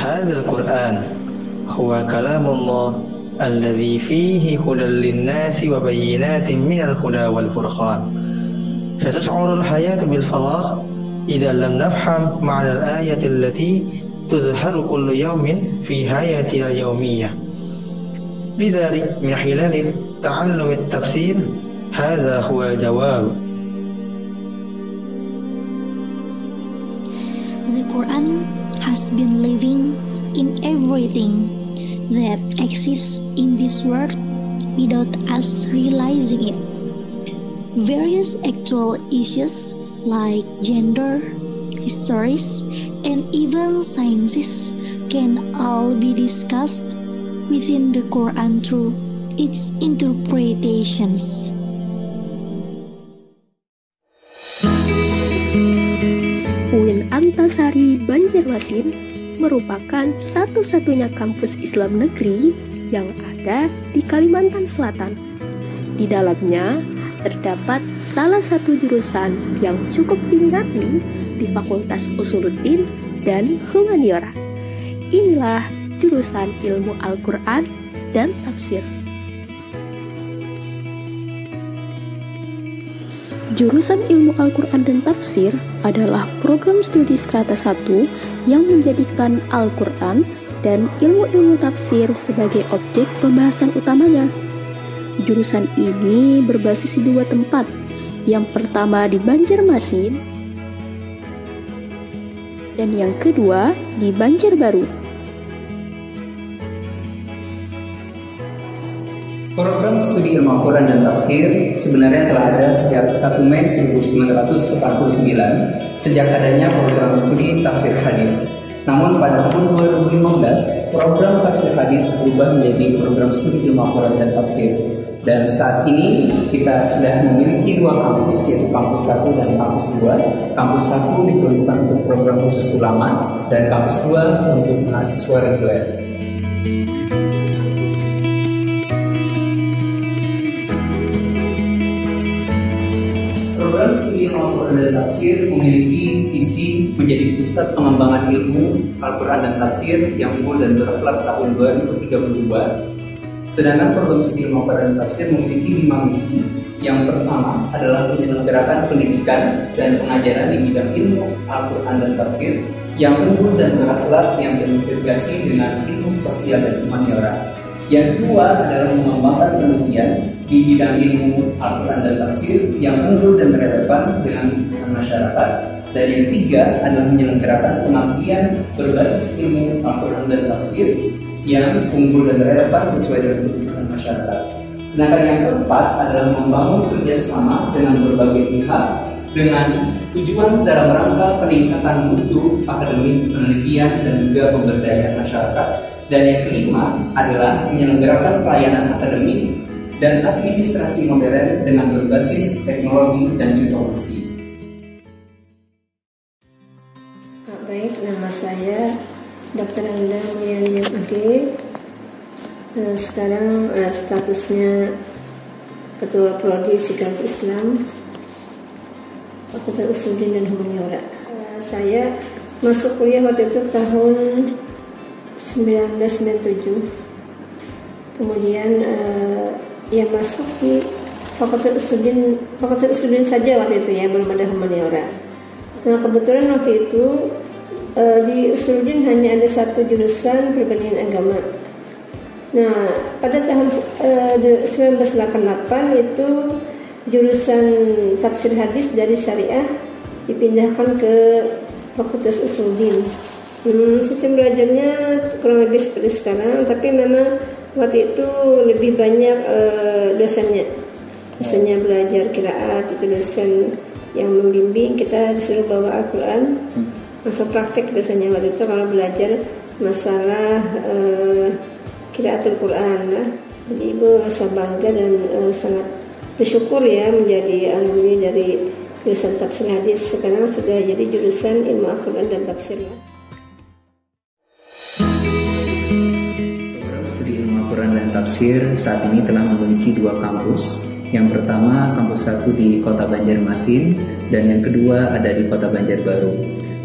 هذا القرآن هو كلام الله الذي فيه هدى للناس وبينات من الهدى والفرقان. ستشعر الحياة بالفراغ إذا لم نفهم معنى الآية التي تظهر كل يوم في حياتنا اليومية. لذلك من خلال تعلم التفسير هذا هو الجواب. The Quran has been living in everything that exists in this world without us realizing it. Various actual issues like gender, histories, and even sciences can all be discussed within the Quran through its interpretations. UIN Antasari Banjarmasin merupakan satu-satunya kampus Islam negeri yang ada di Kalimantan Selatan. Di dalamnya terdapat salah satu jurusan yang cukup diminati di Fakultas Usuluddin dan Humaniora. Inilah jurusan Ilmu Al-Quran dan Tafsir. Jurusan Ilmu Al-Quran dan Tafsir adalah program studi strata 1 yang menjadikan Al-Quran dan ilmu-ilmu tafsir sebagai objek pembahasan utamanya. Jurusan ini berbasis di dua tempat. Yang pertama di Banjarmasin dan yang kedua di Banjarbaru. Program studi ilmu Al-Quran dan Tafsir sebenarnya telah ada sejak 1 Mei 1949 sejak adanya program studi Tafsir Hadis. Namun pada tahun 2015 program Tafsir Hadis berubah menjadi program studi ilmu Al-Quran dan Tafsir. Dan saat ini kita sudah memiliki dua kampus, yaitu kampus 1 dan kampus 2. Kampus 1 diperuntukkan untuk program khusus ulama dan kampus 2 untuk mahasiswa reguler. Program studi Al-Quran dan Tafsir memiliki visi menjadi pusat pengembangan ilmu Al-Quran dan Tafsir yang unggul dan berakhlak tahun 2032. Sedangkan program studi ilmu Al-Quran dan Tafsir memiliki 5 misi. Yang pertama adalah menyelenggarakan pendidikan dan pengajaran di bidang ilmu Al-Quran dan Tafsir yang unggul dan berakhlak yang terintegrasi dengan ilmu sosial dan humaniora. Yang kedua adalah mengembangkan penelitian di bidang ilmu Al-Quran dan Tafsir yang unggul dan relevan dengan masyarakat. Dan yang ketiga adalah menyelenggarakan pengabdian berbasis ilmu Al-Quran dan Tafsir yang unggul dan relevan sesuai dengan kebutuhan masyarakat. Sedangkan yang keempat adalah membangun kerjasama dengan berbagai pihak dengan tujuan dalam rangka peningkatan mutu akademik, penelitian, dan juga pemberdayaan masyarakat. Dan yang kelima adalah menyelenggarakan pelayanan akademik dan administrasi modern dengan berbasis teknologi dan informasi. Baik, nama saya Dr. Anda Mulyani Ade. Sekarang statusnya Ketua Prodi Psikologi Islam Fakultas Usuluddin dan Humaniora. Saya masuk kuliah waktu itu tahun 1997. Kemudian ya masuk di Fakultas Usuluddin saja waktu itu ya, belum ada Humaniora. Nah kebetulan waktu itu di Usuluddin hanya ada satu jurusan perbandingan agama. Nah pada tahun 1988 itu jurusan tafsir hadis dari syariah dipindahkan ke Fakultas Usuluddin. Sistem belajarnya kurang lebih seperti sekarang, tapi memang waktu itu lebih banyak dosennya belajar qiraat, itu dosen yang membimbing, kita disuruh bawa Al-Quran, masuk praktek dosennya waktu itu kalau belajar masalah qiraatul Quran. Jadi ibu rasa bangga dan sangat bersyukur ya menjadi alumni dari jurusan tafsir hadis. Sekarang sudah jadi jurusan ilmu Al-Quran dan tafsir. Al-Quran dan Tafsir saat ini telah memiliki dua kampus. Yang pertama kampus 1 di Kota Banjarmasin dan yang kedua ada di Kota Banjarbaru.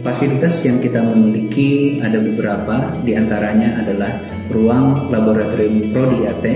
Fasilitas yang kita miliki ada beberapa, diantaranya adalah ruang laboratorium Prodi AT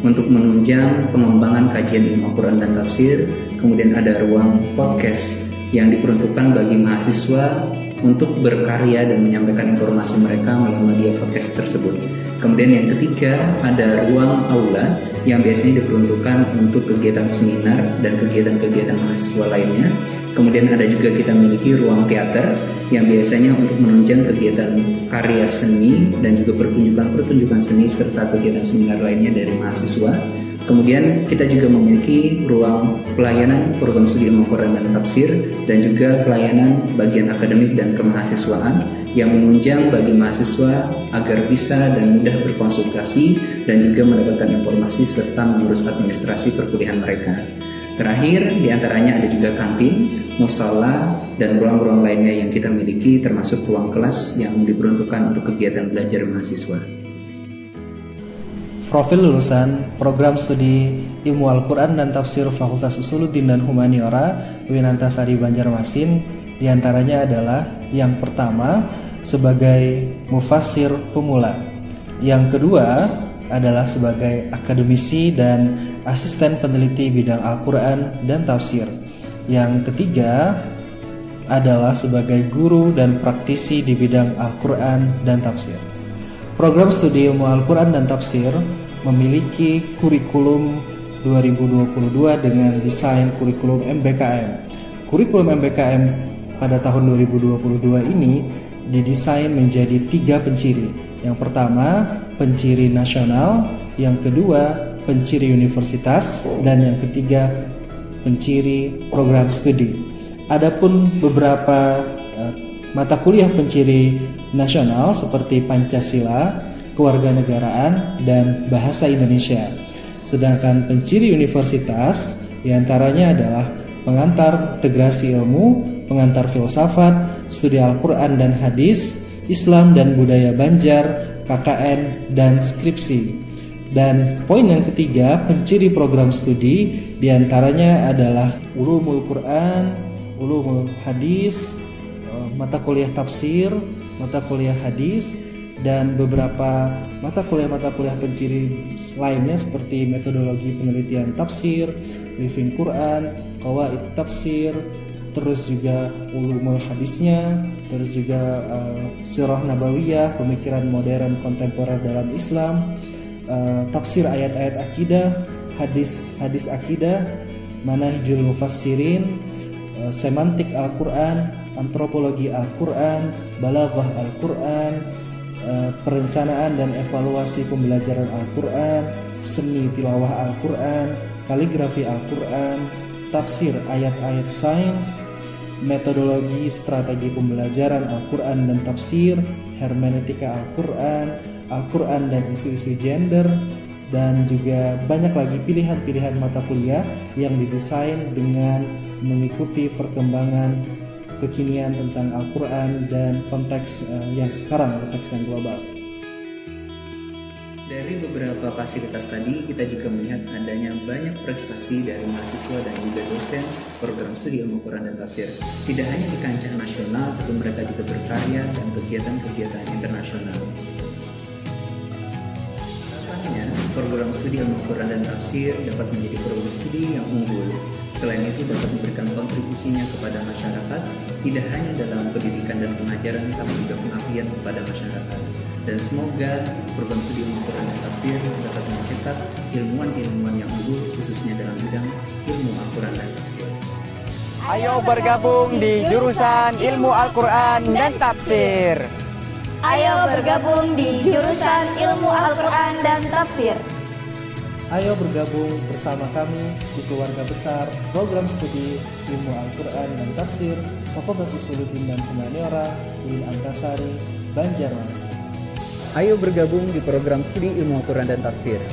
untuk menunjang pengembangan kajian ilmu Al-Quran dan tafsir. Kemudian ada ruang podcast yang diperuntukkan bagi mahasiswa untuk berkarya dan menyampaikan informasi mereka melalui media podcast tersebut. Kemudian yang ketiga ada ruang aula yang biasanya diperuntukkan untuk kegiatan seminar dan kegiatan-kegiatan mahasiswa lainnya. Kemudian ada juga kita miliki ruang teater yang biasanya untuk menunjang kegiatan karya seni dan juga pertunjukan seni serta kegiatan seminar lainnya dari mahasiswa. Kemudian kita juga memiliki ruang pelayanan program studi ilmu Al-Quran dan tafsir dan juga pelayanan bagian akademik dan kemahasiswaan yang menunjang bagi mahasiswa agar bisa dan mudah berkonsultasi dan juga mendapatkan informasi serta mengurus administrasi perkuliahan mereka. Terakhir, diantaranya ada juga kantin, musala, dan ruang-ruang lainnya yang kita miliki termasuk ruang kelas yang diperuntukkan untuk kegiatan belajar mahasiswa. Profil lulusan Program Studi Ilmu Al-Quran dan Tafsir Fakultas Usuluddin dan Humaniora UIN Antasari Banjarmasin diantaranya adalah yang pertama sebagai mufassir pemula, yang kedua adalah sebagai akademisi dan asisten peneliti bidang Al-Quran dan tafsir, yang ketiga adalah sebagai guru dan praktisi di bidang Al-Quran dan tafsir. Program studi ilmu Al-Quran dan tafsir memiliki kurikulum 2022 dengan desain kurikulum MBKM. Kurikulum MBKM pada tahun 2022 ini didesain menjadi 3 penciri. Yang pertama, penciri nasional, yang kedua, penciri universitas, dan yang ketiga, penciri program studi. Adapun beberapa mata kuliah penciri nasional seperti Pancasila, Kewarganegaraan, dan Bahasa Indonesia. Sedangkan penciri universitas diantaranya adalah pengantar integrasi ilmu, pengantar filsafat, studi Al-Quran dan hadis, Islam dan budaya Banjar, KKN, dan skripsi. Dan poin yang ketiga, penciri program studi diantaranya adalah ulumul Quran, ulumul hadis, mata kuliah tafsir, mata kuliah hadis, dan beberapa mata kuliah penciri lainnya seperti metodologi penelitian tafsir, living Quran, qawaid tafsir, terus juga ulumul hadisnya, terus juga sirah nabawiyah, pemikiran modern kontemporer dalam Islam, tafsir ayat-ayat akidah, hadis akidah, manahijul mufassirin, semantik Al-Quran, antropologi Al-Quran, balaghah Al-Quran, perencanaan dan evaluasi pembelajaran Al-Quran, seni tilawah Al-Quran, kaligrafi Al-Quran, tafsir ayat-ayat sains, metodologi strategi pembelajaran Al-Quran dan tafsir, hermeneutika Al-Quran dan isu-isu gender, dan juga banyak lagi pilihan-pilihan mata kuliah yang didesain dengan mengikuti perkembangan kekinian tentang Al-Quran dan konteks yang sekarang, konteks yang global. Dari beberapa fasilitas tadi, kita juga melihat adanya banyak prestasi dari mahasiswa dan juga dosen program studi ilmu Quran dan tafsir. Tidak hanya di kancah nasional, tapi mereka juga berkarya dan kegiatan-kegiatan internasional. Harapannya, program studi ilmu Quran dan tafsir dapat menjadi program studi yang unggul. Selain itu dapat memberikan kontribusinya kepada masyarakat, tidak hanya dalam pendidikan dan pengajaran, tapi juga pengabdian kepada masyarakat. Dan semoga program studi ilmu Quran dan tafsir dapat mencetak ilmuwan-ilmuwan yang unggul, khususnya dalam bidang ilmu Al-Quran dan tafsir. Ayo bergabung di jurusan ilmu Al-Quran dan tafsir. Ayo bergabung di jurusan ilmu Al-Quran dan tafsir. Ayo bergabung bersama kami di keluarga besar program studi ilmu Al-Quran dan tafsir Fakultas Usuluddin dan Humaniora UIN Antasari Banjarmasin. Ayo bergabung di program studi ilmu Al-Quran dan tafsir